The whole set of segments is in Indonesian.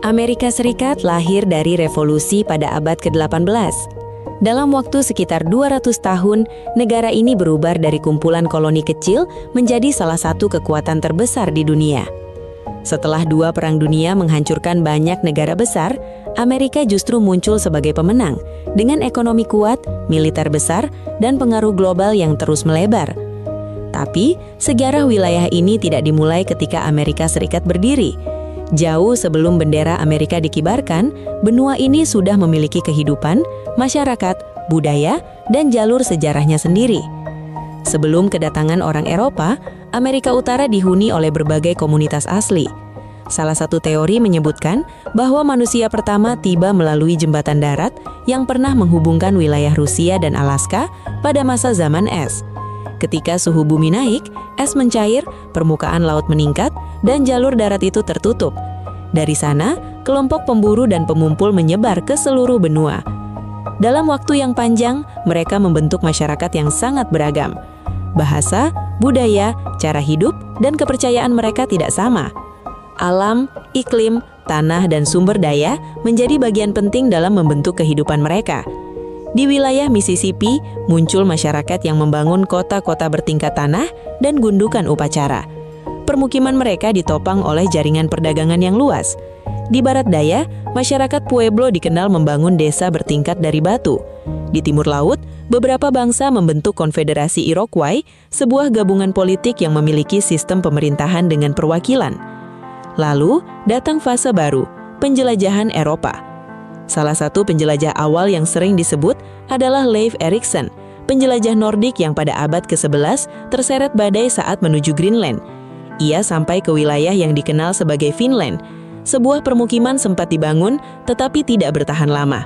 Amerika Serikat lahir dari revolusi pada abad ke-18. Dalam waktu sekitar 200 tahun, negara ini berubah dari kumpulan koloni kecil menjadi salah satu kekuatan terbesar di dunia. Setelah dua perang dunia menghancurkan banyak negara besar, Amerika justru muncul sebagai pemenang dengan ekonomi kuat, militer besar, dan pengaruh global yang terus melebar. Tapi, sejarah wilayah ini tidak dimulai ketika Amerika Serikat berdiri. Jauh sebelum bendera Amerika dikibarkan, benua ini sudah memiliki kehidupan, masyarakat, budaya, dan jalur sejarahnya sendiri. Sebelum kedatangan orang Eropa, Amerika Utara dihuni oleh berbagai komunitas asli. Salah satu teori menyebutkan bahwa manusia pertama tiba melalui jembatan darat yang pernah menghubungkan wilayah Rusia dan Alaska pada masa zaman es. Ketika suhu bumi naik, es mencair, permukaan laut meningkat, dan jalur darat itu tertutup. Dari sana, kelompok pemburu dan pemumpul menyebar ke seluruh benua. Dalam waktu yang panjang, mereka membentuk masyarakat yang sangat beragam. Bahasa, budaya, cara hidup, dan kepercayaan mereka tidak sama. Alam, iklim, tanah, dan sumber daya menjadi bagian penting dalam membentuk kehidupan mereka. Di wilayah Mississippi, muncul masyarakat yang membangun kota-kota bertingkat tanah dan gundukan upacara. Permukiman mereka ditopang oleh jaringan perdagangan yang luas. Di barat daya, masyarakat Pueblo dikenal membangun desa bertingkat dari batu. Di timur laut, beberapa bangsa membentuk Konfederasi Iroquois, sebuah gabungan politik yang memiliki sistem pemerintahan dengan perwakilan. Lalu, datang fase baru, penjelajahan Eropa. Salah satu penjelajah awal yang sering disebut adalah Leif Erikson, penjelajah Nordik yang pada abad ke-11 terseret badai saat menuju Greenland. Ia sampai ke wilayah yang dikenal sebagai Finland. Sebuah permukiman sempat dibangun, tetapi tidak bertahan lama.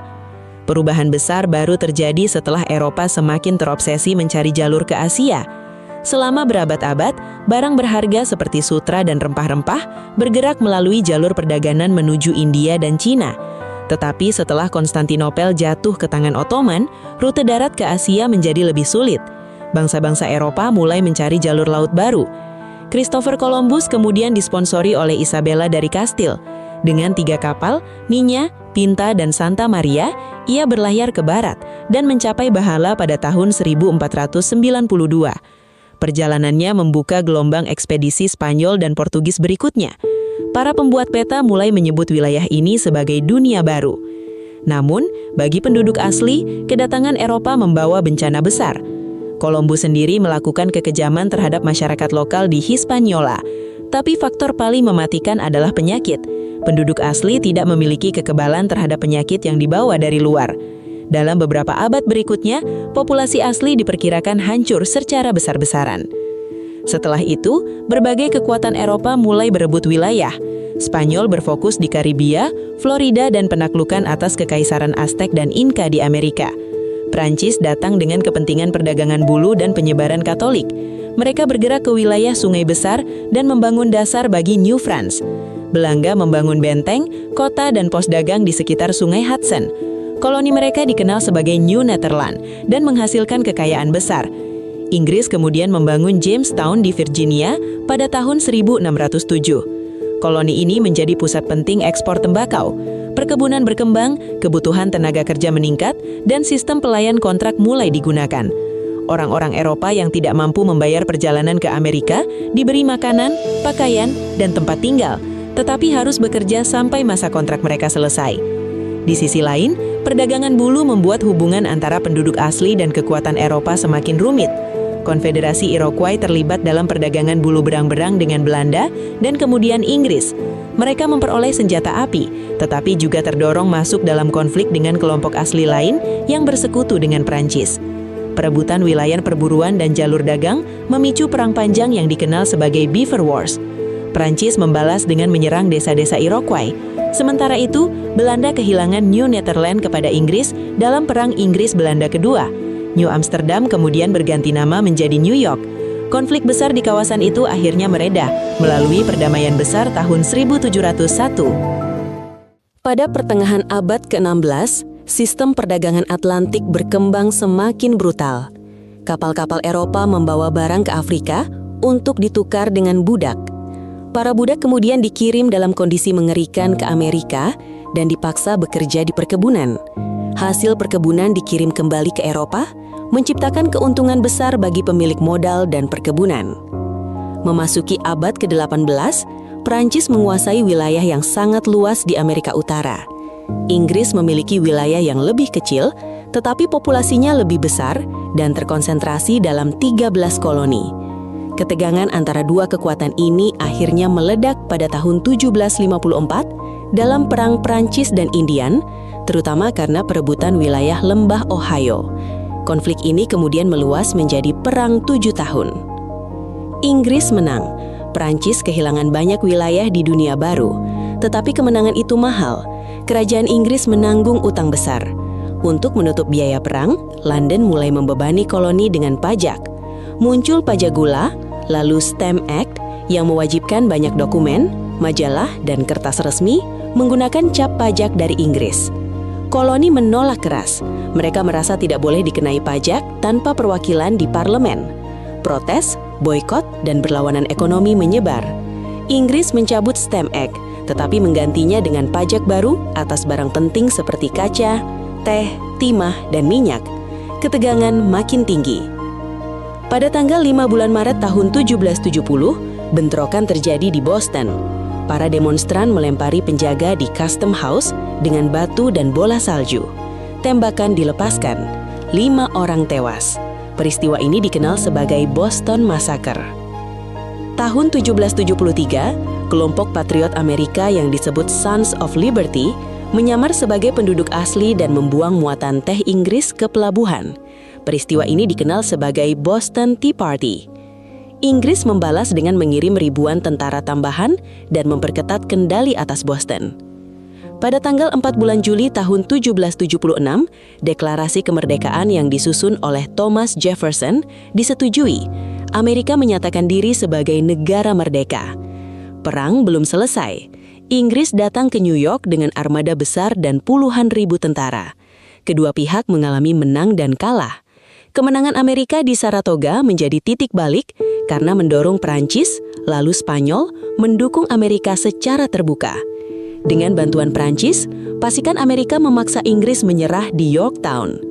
Perubahan besar baru terjadi setelah Eropa semakin terobsesi mencari jalur ke Asia. Selama berabad-abad, barang berharga seperti sutra dan rempah-rempah bergerak melalui jalur perdagangan menuju India dan Cina. Tetapi setelah Konstantinopel jatuh ke tangan Ottoman, rute darat ke Asia menjadi lebih sulit. Bangsa-bangsa Eropa mulai mencari jalur laut baru. Christopher Columbus kemudian disponsori oleh Isabella dari Kastil. Dengan 3 kapal, Niña, Pinta, dan Santa Maria, ia berlayar ke barat dan mencapai Bahala pada tahun 1492. Perjalanannya membuka gelombang ekspedisi Spanyol dan Portugis berikutnya. Para pembuat peta mulai menyebut wilayah ini sebagai dunia baru. Namun, bagi penduduk asli, kedatangan Eropa membawa bencana besar. Columbus sendiri melakukan kekejaman terhadap masyarakat lokal di Hispaniola. Tapi faktor paling mematikan adalah penyakit. Penduduk asli tidak memiliki kekebalan terhadap penyakit yang dibawa dari luar. Dalam beberapa abad berikutnya, populasi asli diperkirakan hancur secara besar-besaran. Setelah itu, berbagai kekuatan Eropa mulai berebut wilayah. Spanyol berfokus di Karibia, Florida, dan penaklukan atas kekaisaran Aztec dan Inca di Amerika. Prancis datang dengan kepentingan perdagangan bulu dan penyebaran Katolik. Mereka bergerak ke wilayah sungai besar dan membangun dasar bagi New France. Belanda membangun benteng, kota, dan pos dagang di sekitar sungai Hudson. Koloni mereka dikenal sebagai New Netherland dan menghasilkan kekayaan besar. Inggris kemudian membangun Jamestown di Virginia pada tahun 1607. Koloni ini menjadi pusat penting ekspor tembakau. Perkebunan berkembang, kebutuhan tenaga kerja meningkat, dan sistem pelayan kontrak mulai digunakan. Orang-orang Eropa yang tidak mampu membayar perjalanan ke Amerika diberi makanan, pakaian, dan tempat tinggal, tetapi harus bekerja sampai masa kontrak mereka selesai. Di sisi lain, perdagangan bulu membuat hubungan antara penduduk asli dan kekuatan Eropa semakin rumit. Konfederasi Iroquois terlibat dalam perdagangan bulu berang-berang dengan Belanda dan kemudian Inggris. Mereka memperoleh senjata api, tetapi juga terdorong masuk dalam konflik dengan kelompok asli lain yang bersekutu dengan Prancis. Perebutan wilayah perburuan dan jalur dagang memicu perang panjang yang dikenal sebagai Beaver Wars. Prancis membalas dengan menyerang desa-desa Iroquois. Sementara itu, Belanda kehilangan New Netherland kepada Inggris dalam Perang Inggris-Belanda kedua. New Amsterdam kemudian berganti nama menjadi New York. Konflik besar di kawasan itu akhirnya mereda melalui perdamaian besar tahun 1701. Pada pertengahan abad ke-16, sistem perdagangan Atlantik berkembang semakin brutal. Kapal-kapal Eropa membawa barang ke Afrika untuk ditukar dengan budak. Para budak kemudian dikirim dalam kondisi mengerikan ke Amerika dan dipaksa bekerja di perkebunan. Hasil perkebunan dikirim kembali ke Eropa, menciptakan keuntungan besar bagi pemilik modal dan perkebunan. Memasuki abad ke-18, Prancis menguasai wilayah yang sangat luas di Amerika Utara. Inggris memiliki wilayah yang lebih kecil, tetapi populasinya lebih besar dan terkonsentrasi dalam 13 koloni. Ketegangan antara dua kekuatan ini akhirnya meledak pada tahun 1754 dalam Perang Prancis dan Indian, terutama karena perebutan wilayah lembah Ohio. Konflik ini kemudian meluas menjadi Perang 7 tahun. Inggris menang. Prancis kehilangan banyak wilayah di dunia baru, tetapi kemenangan itu mahal. Kerajaan Inggris menanggung utang besar. Untuk menutup biaya perang, London mulai membebani koloni dengan pajak. Muncul pajak gula, lalu Stamp Act yang mewajibkan banyak dokumen, majalah, dan kertas resmi menggunakan cap pajak dari Inggris. Koloni menolak keras. Mereka merasa tidak boleh dikenai pajak tanpa perwakilan di parlemen. Protes, boikot, dan berlawanan ekonomi menyebar. Inggris mencabut Stamp Act, tetapi menggantinya dengan pajak baru atas barang penting seperti kaca, teh, timah, dan minyak. Ketegangan makin tinggi. Pada tanggal 5 bulan Maret tahun 1770, bentrokan terjadi di Boston. Para demonstran melempari penjaga di Custom House dengan batu dan bola salju. Tembakan dilepaskan. 5 orang tewas. Peristiwa ini dikenal sebagai Boston Massacre. Tahun 1773, kelompok patriot Amerika yang disebut Sons of Liberty menyamar sebagai penduduk asli dan membuang muatan teh Inggris ke pelabuhan. Peristiwa ini dikenal sebagai Boston Tea Party. Inggris membalas dengan mengirim ribuan tentara tambahan dan memperketat kendali atas Boston. Pada tanggal 4 bulan Juli tahun 1776, deklarasi kemerdekaan yang disusun oleh Thomas Jefferson disetujui. Amerika menyatakan diri sebagai negara merdeka. Perang belum selesai. Inggris datang ke New York dengan armada besar dan puluhan ribu tentara. Kedua pihak mengalami menang dan kalah. Kemenangan Amerika di Saratoga menjadi titik balik karena mendorong Prancis, lalu Spanyol, mendukung Amerika secara terbuka. Dengan bantuan Prancis, pasukan Amerika memaksa Inggris menyerah di Yorktown.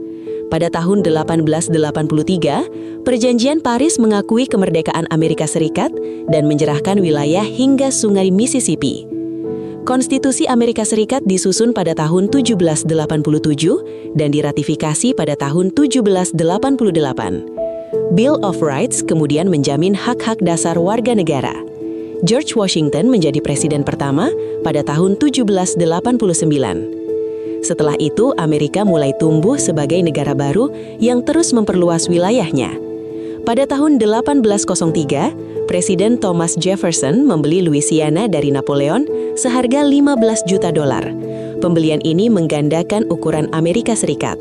Pada tahun 1883, Perjanjian Paris mengakui kemerdekaan Amerika Serikat dan menyerahkan wilayah hingga Sungai Mississippi. Konstitusi Amerika Serikat disusun pada tahun 1787 dan diratifikasi pada tahun 1788. Bill of Rights kemudian menjamin hak-hak dasar warga negara. George Washington menjadi presiden pertama pada tahun 1789. Setelah itu, Amerika mulai tumbuh sebagai negara baru yang terus memperluas wilayahnya. Pada tahun 1803, Presiden Thomas Jefferson membeli Louisiana dari Napoleon seharga $15 juta. Pembelian ini menggandakan ukuran Amerika Serikat.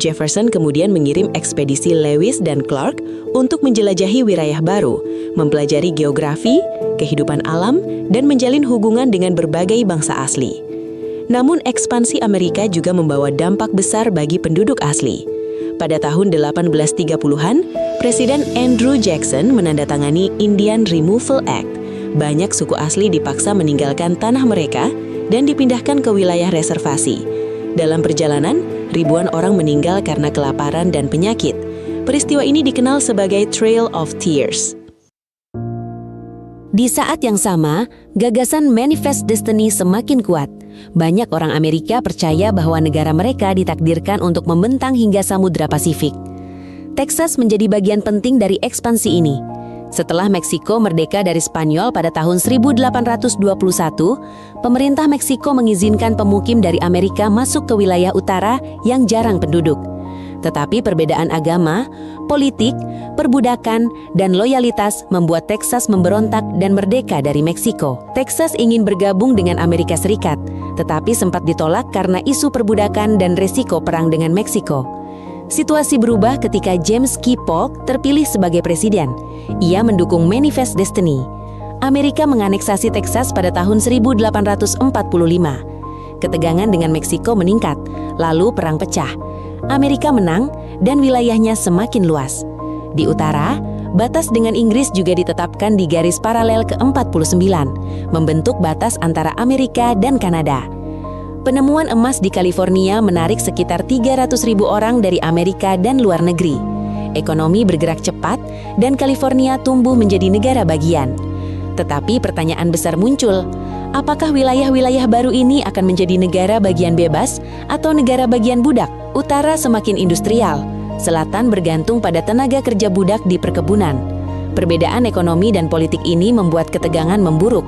Jefferson kemudian mengirim ekspedisi Lewis dan Clark untuk menjelajahi wilayah baru, mempelajari geografi, kehidupan alam, dan menjalin hubungan dengan berbagai bangsa asli. Namun ekspansi Amerika juga membawa dampak besar bagi penduduk asli. Pada tahun 1830-an, Presiden Andrew Jackson menandatangani Indian Removal Act. Banyak suku asli dipaksa meninggalkan tanah mereka dan dipindahkan ke wilayah reservasi. Dalam perjalanan, ribuan orang meninggal karena kelaparan dan penyakit. Peristiwa ini dikenal sebagai Trail of Tears. Di saat yang sama, gagasan Manifest Destiny semakin kuat. Banyak orang Amerika percaya bahwa negara mereka ditakdirkan untuk membentang hingga Samudra Pasifik. Texas menjadi bagian penting dari ekspansi ini. Setelah Meksiko merdeka dari Spanyol pada tahun 1821, pemerintah Meksiko mengizinkan pemukim dari Amerika masuk ke wilayah utara yang jarang penduduk. Tetapi perbedaan agama, politik, perbudakan, dan loyalitas membuat Texas memberontak dan merdeka dari Meksiko. Texas ingin bergabung dengan Amerika Serikat, tetapi sempat ditolak karena isu perbudakan dan resiko perang dengan Meksiko. Situasi berubah ketika James K. Polk terpilih sebagai presiden. Ia mendukung Manifest Destiny. Amerika menganeksasi Texas pada tahun 1845. Ketegangan dengan Meksiko meningkat, lalu perang pecah. Amerika menang dan wilayahnya semakin luas. Di utara, Batas dengan Inggris juga ditetapkan di garis paralel ke-49, membentuk batas antara Amerika dan Kanada. Penemuan emas di California menarik sekitar 300.000 orang dari Amerika dan luar negeri. Ekonomi bergerak cepat dan California tumbuh menjadi negara bagian. Tetapi pertanyaan besar muncul, apakah wilayah-wilayah baru ini akan menjadi negara bagian bebas atau negara bagian budak? Utara semakin industrial, selatan bergantung pada tenaga kerja budak di perkebunan. Perbedaan ekonomi dan politik ini membuat ketegangan memburuk.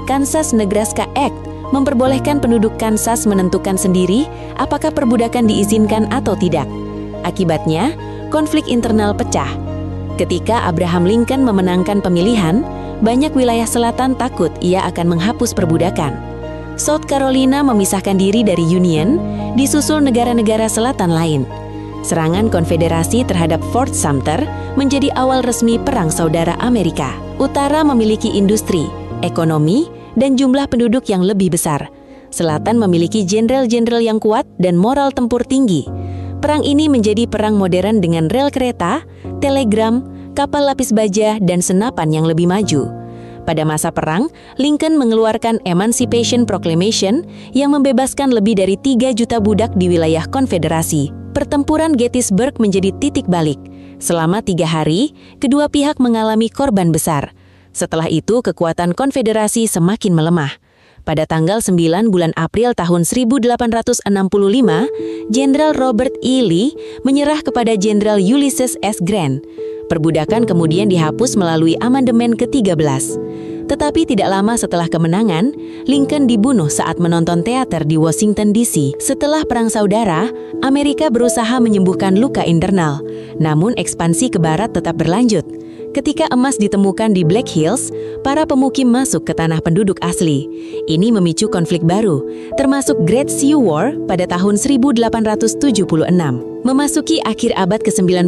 Kansas-Nebraska Act memperbolehkan penduduk Kansas menentukan sendiri apakah perbudakan diizinkan atau tidak. Akibatnya, konflik internal pecah. Ketika Abraham Lincoln memenangkan pemilihan, banyak wilayah selatan takut ia akan menghapus perbudakan. South Carolina memisahkan diri dari Union, disusul negara-negara selatan lain. Serangan konfederasi terhadap Fort Sumter menjadi awal resmi Perang Saudara Amerika. Utara memiliki industri, ekonomi, dan jumlah penduduk yang lebih besar. Selatan memiliki jenderal-jenderal yang kuat dan moral tempur tinggi. Perang ini menjadi perang modern dengan rel kereta, telegram, kapal lapis baja, dan senapan yang lebih maju. Pada masa perang, Lincoln mengeluarkan Emancipation Proclamation yang membebaskan lebih dari 3 juta budak di wilayah konfederasi. Pertempuran Gettysburg menjadi titik balik. Selama 3 hari, kedua pihak mengalami korban besar. Setelah itu, kekuatan konfederasi semakin melemah. Pada tanggal 9 bulan April tahun 1865, Jenderal Robert E. Lee menyerah kepada Jenderal Ulysses S. Grant. Perbudakan kemudian dihapus melalui amandemen ke-13. Tetapi tidak lama setelah kemenangan, Lincoln dibunuh saat menonton teater di Washington, D.C. Setelah Perang Saudara, Amerika berusaha menyembuhkan luka internal. Namun ekspansi ke barat tetap berlanjut. Ketika emas ditemukan di Black Hills, para pemukim masuk ke tanah penduduk asli. Ini memicu konflik baru, termasuk Great Sioux War pada tahun 1876. Memasuki akhir abad ke-19,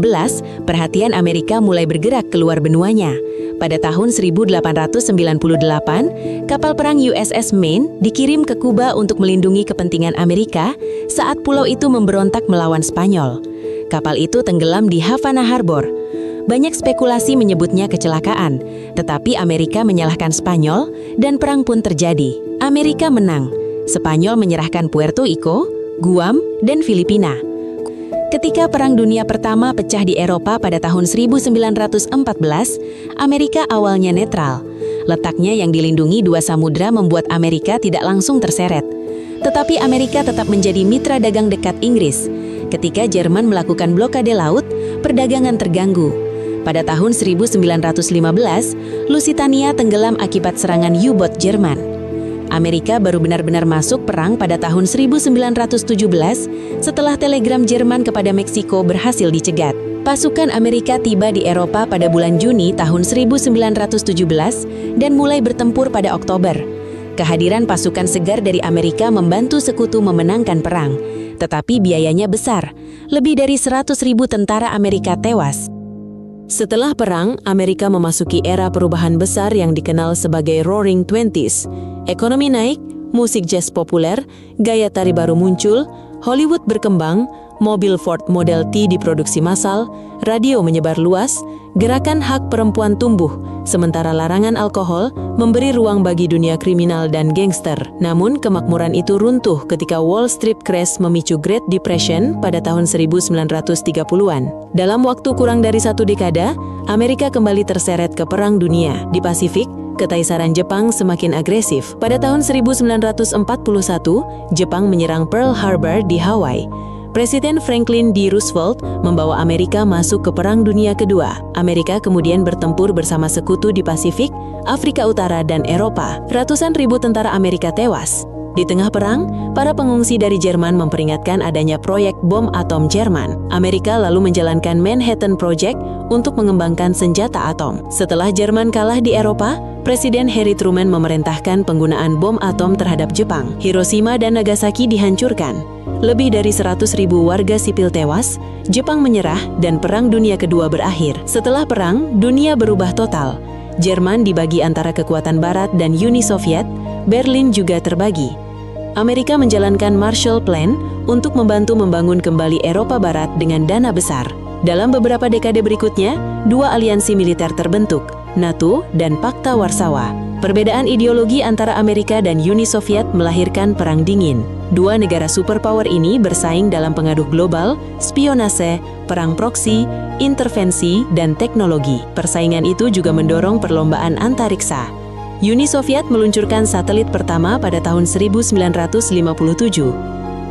perhatian Amerika mulai bergerak keluar benuanya. Pada tahun 1898, kapal perang USS Maine dikirim ke Kuba untuk melindungi kepentingan Amerika saat pulau itu memberontak melawan Spanyol. Kapal itu tenggelam di Havana Harbor. Banyak spekulasi menyebutnya kecelakaan, tetapi Amerika menyalahkan Spanyol dan perang pun terjadi. Amerika menang. Spanyol menyerahkan Puerto Rico, Guam, dan Filipina. Ketika Perang Dunia Pertama pecah di Eropa pada tahun 1914, Amerika awalnya netral. Letaknya yang dilindungi 2 samudra membuat Amerika tidak langsung terseret. Tetapi Amerika tetap menjadi mitra dagang dekat Inggris. Ketika Jerman melakukan blokade laut, perdagangan terganggu. Pada tahun 1915, Lusitania tenggelam akibat serangan U-boat Jerman. Amerika baru benar-benar masuk perang pada tahun 1917 setelah telegram Jerman kepada Meksiko berhasil dicegat. Pasukan Amerika tiba di Eropa pada bulan Juni tahun 1917 dan mulai bertempur pada Oktober. Kehadiran pasukan segar dari Amerika membantu sekutu memenangkan perang, tetapi biayanya besar. Lebih dari 100.000 tentara Amerika tewas. Setelah perang, Amerika memasuki era perubahan besar yang dikenal sebagai Roaring Twenties. Ekonomi naik, musik jazz populer, gaya tari baru muncul, Hollywood berkembang, mobil Ford Model T diproduksi massal, radio menyebar luas, gerakan hak perempuan tumbuh, sementara larangan alkohol memberi ruang bagi dunia kriminal dan gangster. Namun, kemakmuran itu runtuh ketika Wall Street crash memicu Great Depression pada tahun 1930-an. Dalam waktu kurang dari 1 dekade, Amerika kembali terseret ke Perang Dunia. Di Pasifik, Ketaisaran Jepang semakin agresif. Pada tahun 1941, Jepang menyerang Pearl Harbor di Hawaii. Presiden Franklin D. Roosevelt membawa Amerika masuk ke Perang Dunia Kedua. Amerika kemudian bertempur bersama sekutu di Pasifik, Afrika Utara, dan Eropa. Ratusan ribu tentara Amerika tewas. Di tengah perang, para pengungsi dari Jerman memperingatkan adanya proyek bom atom Jerman. Amerika lalu menjalankan Manhattan Project untuk mengembangkan senjata atom. Setelah Jerman kalah di Eropa, Presiden Harry Truman memerintahkan penggunaan bom atom terhadap Jepang. Hiroshima dan Nagasaki dihancurkan. Lebih dari 100.000 warga sipil tewas, Jepang menyerah, dan Perang Dunia Kedua berakhir. Setelah perang, dunia berubah total. Jerman dibagi antara kekuatan Barat dan Uni Soviet, Berlin juga terbagi. Amerika menjalankan Marshall Plan untuk membantu membangun kembali Eropa Barat dengan dana besar. Dalam beberapa dekade berikutnya, dua aliansi militer terbentuk, NATO dan Pakta Warsawa. Perbedaan ideologi antara Amerika dan Uni Soviet melahirkan Perang Dingin. Dua negara superpower ini bersaing dalam pengaruh global, spionase, perang proksi, intervensi, dan teknologi. Persaingan itu juga mendorong perlombaan antariksa. Uni Soviet meluncurkan satelit pertama pada tahun 1957.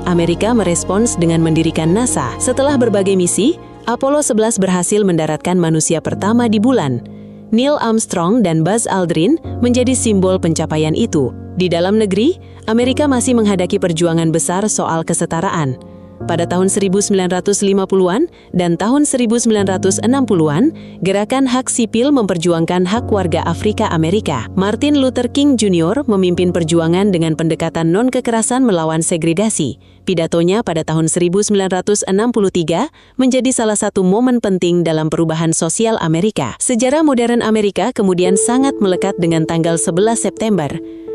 Amerika merespons dengan mendirikan NASA. Setelah berbagai misi, Apollo 11 berhasil mendaratkan manusia pertama di bulan. Neil Armstrong dan Buzz Aldrin menjadi simbol pencapaian itu. Di dalam negeri, Amerika masih menghadapi perjuangan besar soal kesetaraan. Pada tahun 1950-an dan tahun 1960-an, gerakan hak sipil memperjuangkan hak warga Afrika Amerika. Martin Luther King Jr. memimpin perjuangan dengan pendekatan non-kekerasan melawan segregasi. Pidatonya pada tahun 1963 menjadi salah satu momen penting dalam perubahan sosial Amerika. Sejarah modern Amerika kemudian sangat melekat dengan tanggal 11 September.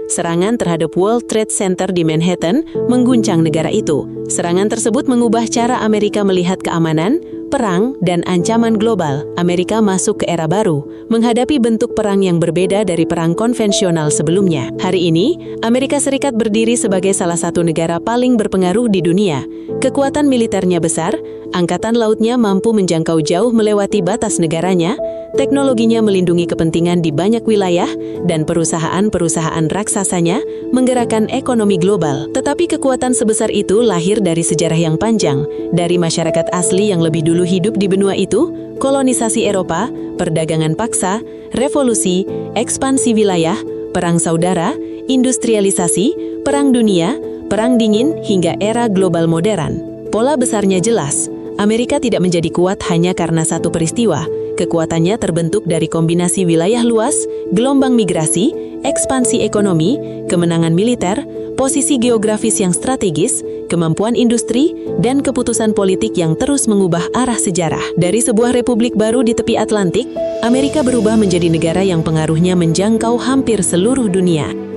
Serangan terhadap World Trade Center di Manhattan mengguncang negara itu. Serangan tersebut mengubah cara Amerika melihat keamanan, perang, dan ancaman global. Amerika masuk ke era baru, menghadapi bentuk perang yang berbeda dari perang konvensional sebelumnya. Hari ini, Amerika Serikat berdiri sebagai salah satu negara paling berpengaruh di dunia. Kekuatan militernya besar, angkatan lautnya mampu menjangkau jauh melewati batas negaranya, teknologinya melindungi kepentingan di banyak wilayah, dan perusahaan-perusahaan raksasanya menggerakkan ekonomi global. Tetapi kekuatan sebesar itu lahir dari sejarah yang panjang, dari masyarakat asli yang lebih dulu hidup di benua itu, kolonisasi Eropa, perdagangan paksa, revolusi, ekspansi wilayah, perang saudara, industrialisasi, perang dunia, perang dingin, hingga era global modern. Pola besarnya jelas. Amerika tidak menjadi kuat hanya karena satu peristiwa. Kekuatannya terbentuk dari kombinasi wilayah luas, gelombang migrasi, ekspansi ekonomi, kemenangan militer, posisi geografis yang strategis, kemampuan industri, dan keputusan politik yang terus mengubah arah sejarah. Dari sebuah republik baru di tepi Atlantik, Amerika berubah menjadi negara yang pengaruhnya menjangkau hampir seluruh dunia.